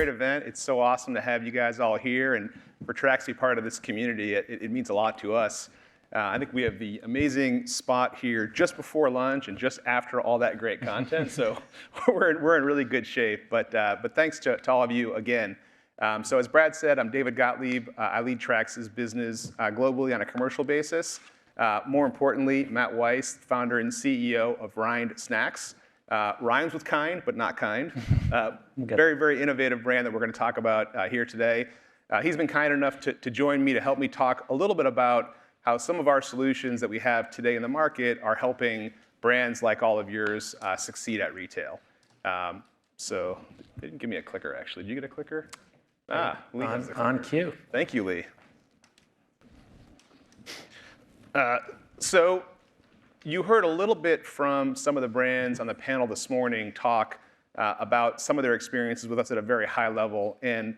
great event. It's so awesome to have you guys all here, and for Trax to be part of this community, it means a lot to us. I think we have the amazing spot here just before lunch and just after all that great content, so we're in really good shape. But thanks to all of you again. So as Brad said, I'm David Gottlieb. I lead Trax's business globally on a commercial basis. More importantly, Matt Weiss, founder and CEO of Rind Snacks. Rhymes with kind, but not kind. Very, very innovative brand that we're going to talk about here today. He's been kind enough to join me to help me talk a little bit about how some of our solutions that we have today in the market are helping brands like all of yours succeed at retail. So they didn't give me a clicker, actually. Did you get a clicker? Lee has the clicker. On cue. Thank you, Lee. So you heard a little bit from some of the brands on the panel this morning talk about some of their experiences with us at a very high level. And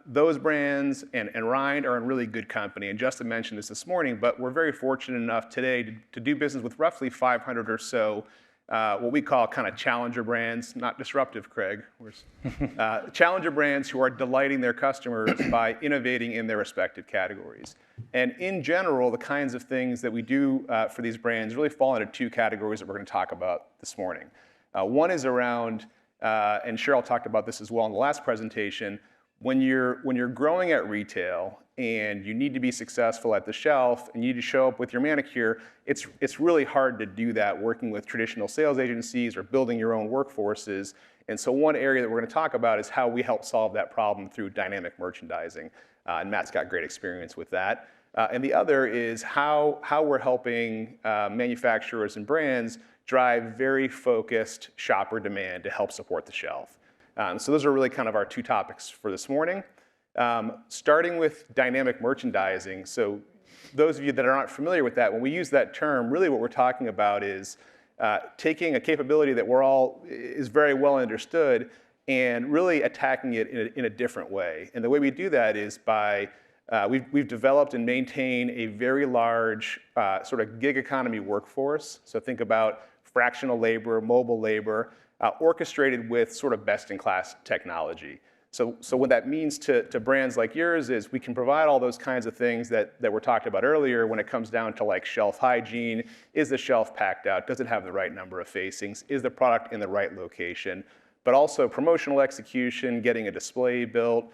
those brands and Rind are in really good company. And Justin mentioned this morning, but we're very fortunate enough today to do business with roughly 500 or so what we call kind of challenger brands, not disruptive, Craig. Challenger brands who are delighting their customers by innovating in their respective categories. And in general, the kinds of things that we do for these brands really fall into two categories that we're going to talk about this morning. One is around, and Cheryl talked about this as well in the last presentation, when you're growing at retail and you need to be successful at the shelf and you need to show up with your manicure, it's really hard to do that working with traditional sales agencies or building your own workforces. And so one area that we're going to talk about is how we help solve that problem through dynamic merchandising. And Matt's got great experience with that. And the other is how we're helping manufacturers and brands drive very focused shopper demand to help support the shelf. So those are really kind of our two topics for this morning. Starting with dynamic merchandising. So those of you that are not familiar with that, when we use that term, really what we're talking about is taking a capability that is very well understood and really attacking it in a different way. And the way we do that is by, we've developed and maintain a very large sort of gig economy workforce. So think about fractional labor, mobile labor, orchestrated with sort of best-in-class technology. So what that means to brands like yours is we can provide all those kinds of things that were talked about earlier when it comes down to like shelf hygiene. Is the shelf packed out? Does it have the right number of facings? Is the product in the right location? But also promotional execution, getting a display built,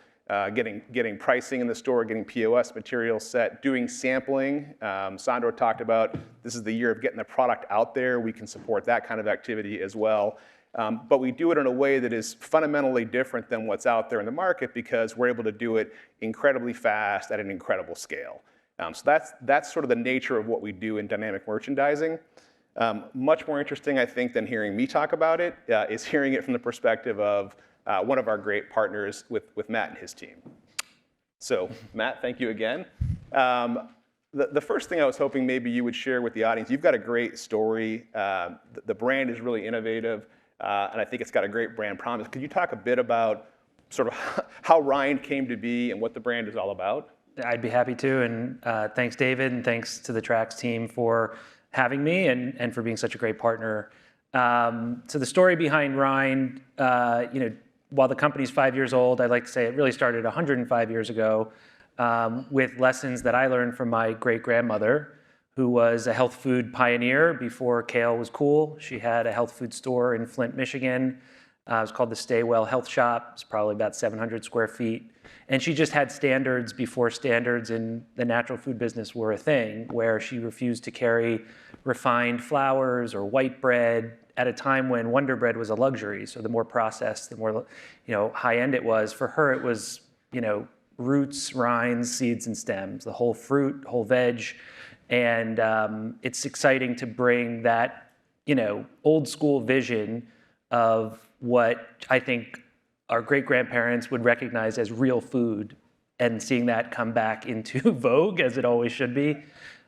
getting pricing in the store, getting POS materials set, doing sampling. Sandro talked about this is the year of getting the product out there. We can support that kind of activity as well. But we do it in a way that is fundamentally different than what's out there in the market because we're able to do it incredibly fast at an incredible scale. So that's sort of the nature of what we do in dynamic merchandising. Much more interesting, I think, than hearing me talk about it is hearing it from the perspective of one of our great partners with Matt and his team. So Matt, thank you again. The first thing I was hoping maybe you would share with the audience, you've got a great story. The brand is really innovative. And I think it's got a great brand promise. Could you talk a bit about sort of how Rind came to be and what the brand is all about? I'd be happy to, and thanks, David, and thanks to the Trax team for having me and for being such a great partner. So the story behind Rind, while the company's 5 years old, I'd like to say it really started 105 years ago with lessons that I learned from my great-grandmother, who was a health food pioneer before kale was cool. She had a health food store in Flint, Michigan. It was called the Stay Well Health Shop. It's probably about 700 square feet. And she just had standards before standards in the natural food business were a thing, where she refused to carry refined flours or white bread at a time when Wonder Bread was a luxury. So the more processed, the more high-end it was. For her, it was roots, rinds, seeds, and stems, the whole fruit, whole veg. And it's exciting to bring that, old school vision of what I think our great-grandparents would recognize as real food and seeing that come back into vogue as it always should be.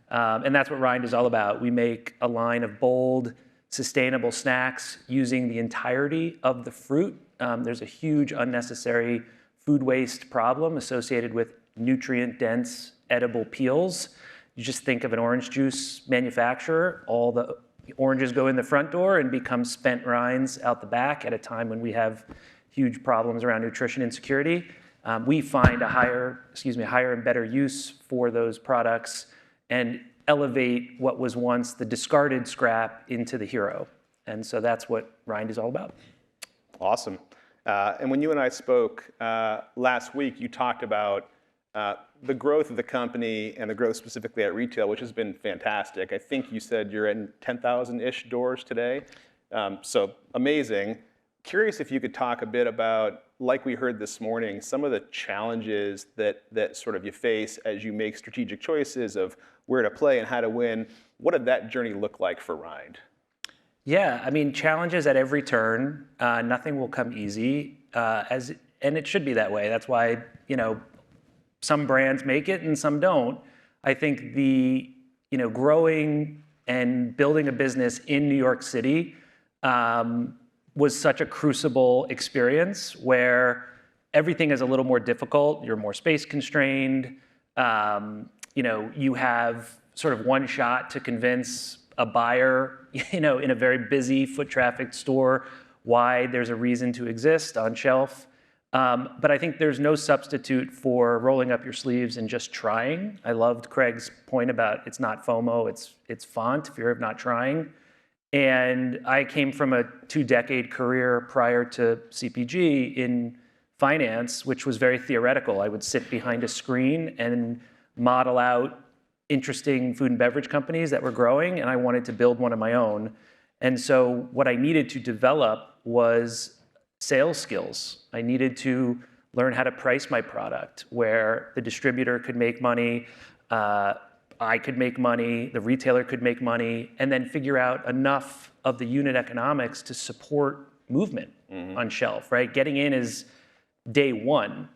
And that's what Rind is all about. We make a line of bold, sustainable snacks using the entirety of the fruit. There's a huge unnecessary food waste problem associated with nutrient-dense edible peels. You just think of an orange juice manufacturer, all the oranges go in the front door and become spent rinds out the back at a time when we have huge problems around nutrition insecurity. We find a higher and better use for those products and elevate what was once the discarded scrap into the hero. And so that's what Rind is all about. Awesome. And when you and I spoke last week, you talked about the growth of the company and the growth specifically at retail, which has been fantastic. I think you said you're in 10,000-ish doors today. So amazing. Curious if you could talk a bit about, like we heard this morning, some of the challenges that sort of you face as you make strategic choices of where to play and how to win. What did that journey look like for Rind? Yeah, I mean, challenges at every turn. Nothing will come easy, and it should be that way. That's why, some brands make it and some don't. I think the growing and building a business in New York City was such a crucible experience where everything is a little more difficult. You're more space constrained. You have sort of one shot to convince a buyer, in a very busy foot trafficked store, why there's a reason to exist on shelf. But I think there's no substitute for rolling up your sleeves and just trying. I loved Craig's point about it's not FOMO, it's font, fear of not trying. And I came from a 2-decade career prior to CPG in finance, which was very theoretical. I would sit behind a screen and model out interesting food and beverage companies that were growing, and I wanted to build one of my own. And so what I needed to develop was sales skills. I needed to learn how to price my product, where the distributor could make money, I could make money, the retailer could make money, and then figure out enough of the unit economics to support movement on shelf, right? Getting in is day one.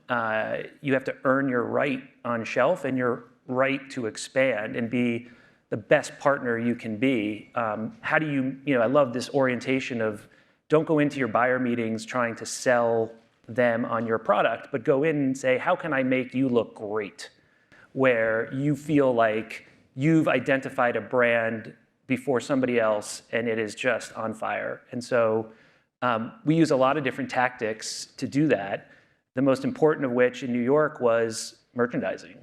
You have to earn your right on shelf and your right to expand and be the best partner you can be. How do you, I love this orientation of don't go into your buyer meetings trying to sell them on your product, but go in and say, how can I make you look great? Where you feel like you've identified a brand before somebody else and it is just on fire. And so we use a lot of different tactics to do that. The most important of which in New York was merchandising.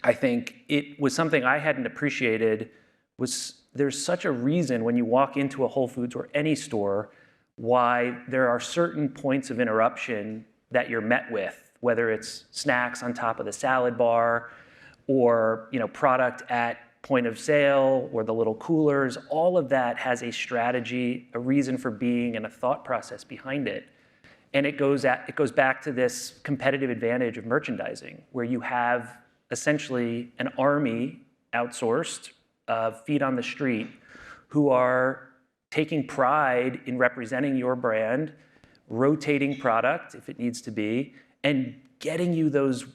I think it was something I hadn't appreciated was there's such a reason when you walk into a Whole Foods or any store why there are certain points of interruption that you're met with, whether it's snacks on top of the salad bar or product at point of sale or the little coolers. All of that has a strategy, a reason for being, and a thought process behind it. And it goes back to this competitive advantage of merchandising, where you have essentially an army outsourced, feet on the street, who are taking pride in representing your brand, rotating product if it needs to be, and getting you those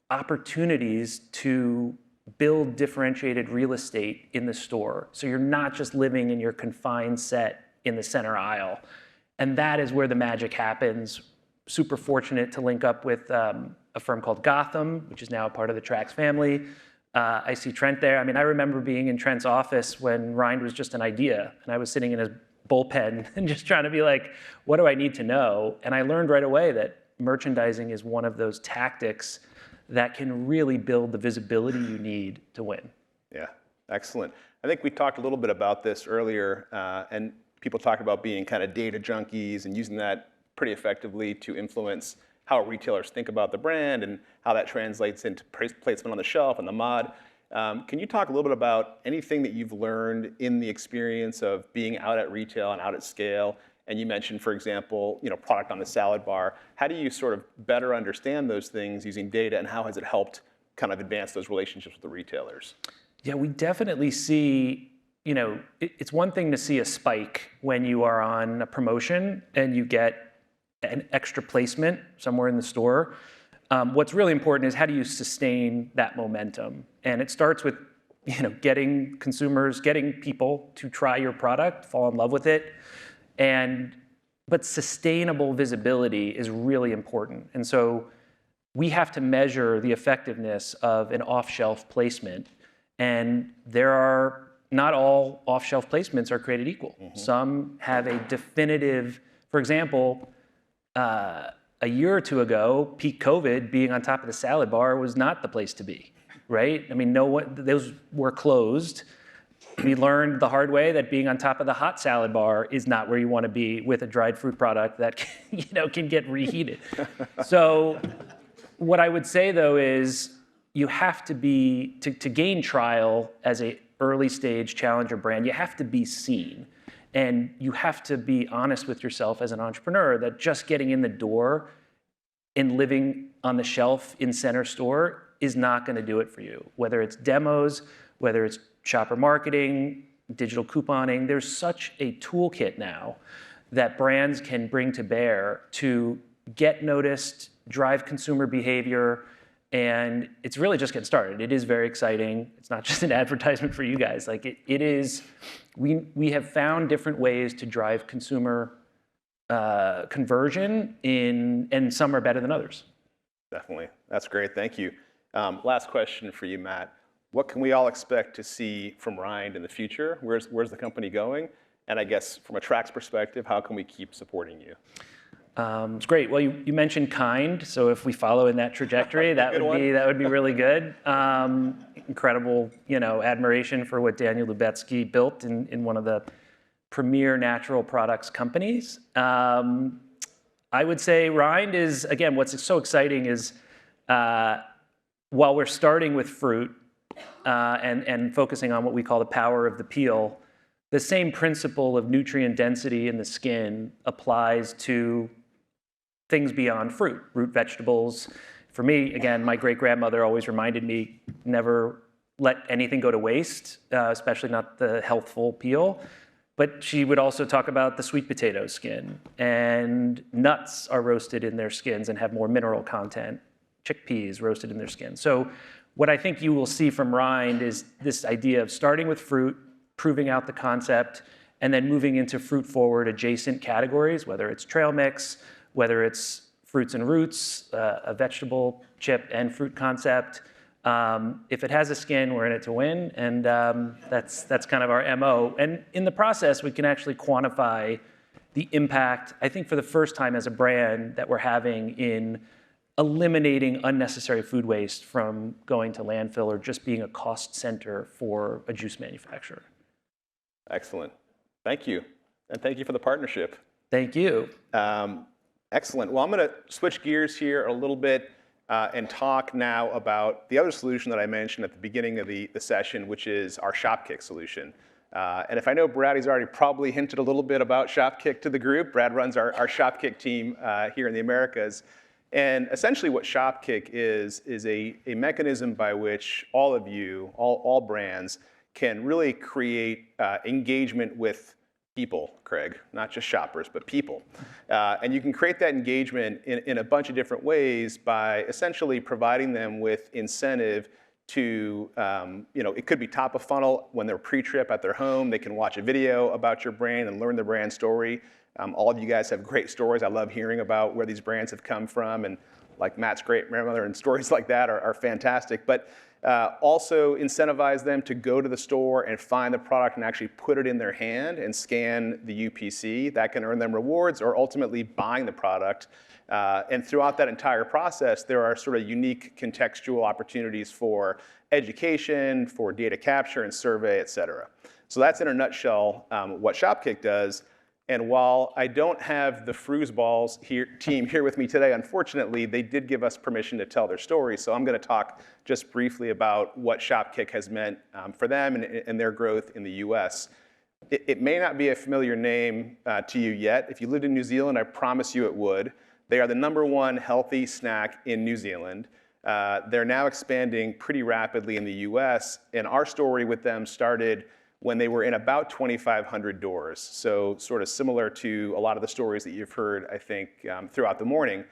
opportunities to build differentiated real estate in the store. So you're not just living in your confined set in the center aisle. And that is where the magic happens. Super fortunate to link up with a firm called Gotham, which is now a part of the Trax family. I see Trent there. I mean, I remember being in Trent's office when Rind was just an idea, and I was sitting in his bullpen and just trying to be like, what do I need to know? And I learned right away that merchandising is one of those tactics that can really build the visibility you need to win. Yeah, excellent. I think we talked a little bit about this earlier, and people talked about being kind of data junkies and using that pretty effectively to influence how retailers think about the brand and how that translates into placement on the shelf and the mod. Can you talk a little bit about anything that you've learned in the experience of being out at retail and out at scale? And you mentioned, for example, product on the salad bar. How do you sort of better understand those things using data, and how has it helped kind of advance those relationships with the retailers? Yeah, we definitely see, it's one thing to see a spike when you are on a promotion and you get an extra placement somewhere in the store. What's really important is how do you sustain that momentum? And it starts with, getting consumers, getting people to try your product, fall in love with it. But sustainable visibility is really important. And so we have to measure the effectiveness of an off-shelf placement. And not all off-shelf placements are created equal. Some have a definitive, for example, A year or two ago, peak COVID, being on top of the salad bar was not the place to be, right? I mean, no one, those were closed. We learned the hard way that being on top of the hot salad bar is not where you want to be with a dried fruit product that can get reheated. So what I would say though is you have to be, to gain trial as a early stage challenger brand, you have to be seen. And you have to be honest with yourself as an entrepreneur that just getting in the door and living on the shelf in center store is not going to do it for you. Whether it's demos, whether it's shopper marketing, digital couponing, there's such a toolkit now that brands can bring to bear to get noticed, drive consumer behavior, and it's really just getting started. It is very exciting. It's not just an advertisement for you guys. Like it is, we have found different ways to drive consumer conversion and some are better than others. Definitely. That's great. Thank you. Last question for you, Matt. What can we all expect to see from Rind in the future? Where's the company going? And I guess from a Trax perspective, how can we keep supporting you? It's great. Well, you mentioned kind, so if we follow in that trajectory, that would be really good. Incredible, admiration for what Daniel Lubetzky built in one of the premier natural products companies. I would say Rind is, again, what's so exciting is while we're starting with fruit and focusing on what we call the power of the peel, the same principle of nutrient density in the skin applies to things beyond fruit, root vegetables. For me, again, my great-grandmother always reminded me, never let anything go to waste, especially not the healthful peel. But she would also talk about the sweet potato skin, and nuts are roasted in their skins and have more mineral content, chickpeas roasted in their skin. So what I think you will see from Rind is this idea of starting with fruit, proving out the concept, and then moving into fruit-forward adjacent categories, whether it's trail mix, whether it's fruits and roots, a vegetable chip and fruit concept. If it has a skin, we're in it to win, and that's kind of our MO. And in the process, we can actually quantify the impact, I think for the first time as a brand, that we're having in eliminating unnecessary food waste from going to landfill or just being a cost center for a juice manufacturer. Excellent. Thank you. And thank you for the partnership. Thank you. Excellent. Well, I'm going to switch gears here a little bit and talk now about the other solution that I mentioned at the beginning of the session, which is our ShopKick solution. And if I know Brad, he's already probably hinted a little bit about ShopKick to the group. Brad runs our ShopKick team here in the Americas. And essentially what ShopKick is a mechanism by which all of you, all brands, can really create engagement with people, Craig, not just shoppers, but people. And you can create that engagement in a bunch of different ways by essentially providing them with incentive to, it could be top of funnel when they're pre-trip at their home. They can watch a video about your brand and learn the brand story. All of you guys have great stories. I love hearing about where these brands have come from, and like Matt's great grandmother and stories like that are fantastic. But also incentivize them to go to the store and find the product and actually put it in their hand and scan the UPC. That can earn them rewards or ultimately buying the product. And throughout that entire process, there are sort of unique contextual opportunities for education, for data capture and survey, et cetera. So that's in a nutshell what ShopKick does. And while I don't have the Fruesballs team here with me today, unfortunately, they did give us permission to tell their story. So I'm going to talk just briefly about what ShopKick has meant for them and their growth in the US. It may not be a familiar name to you yet. If you lived in New Zealand, I promise you it would. They are the #1 healthy snack in New Zealand. They're now expanding pretty rapidly in the US, and our story with them started when they were in about 2,500 doors. So sort of similar to a lot of the stories that you've heard, I think, throughout the morning.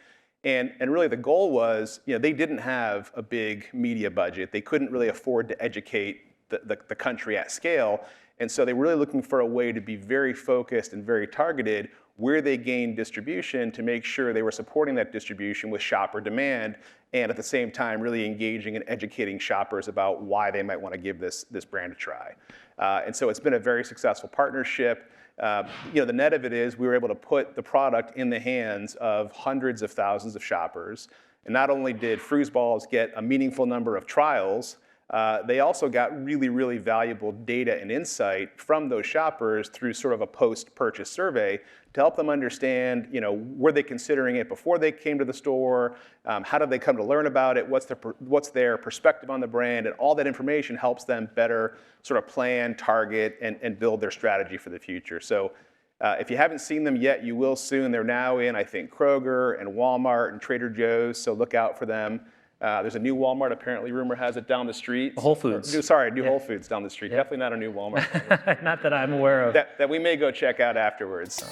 And really the goal was, they didn't have a big media budget. They couldn't really afford to educate the country at scale. And so they were really looking for a way to be very focused and very targeted where they gained distribution to make sure they were supporting that distribution with shopper demand, and at the same time really engaging and educating shoppers about why they might want to give this brand a try. And so it's been a very successful partnership. The net of it is we were able to put the product in the hands of hundreds of thousands of shoppers. And not only did Fruesballs get a meaningful number of trials, they also got really, really valuable data and insight from those shoppers through sort of a post-purchase survey to help them understand, were they considering it before they came to the store? How did they come to learn about it? What's their perspective on the brand? And all that information helps them better sort of plan, target, and build their strategy for the future. So if you haven't seen them yet, you will soon. They're now in, I think, Kroger and Walmart and Trader Joe's, so look out for them. There's a new Walmart, apparently, rumor has it, down the street. Whole Foods. New Whole Foods down the street. Definitely not a new Walmart. Not that I'm aware of. That we may go check out afterwards.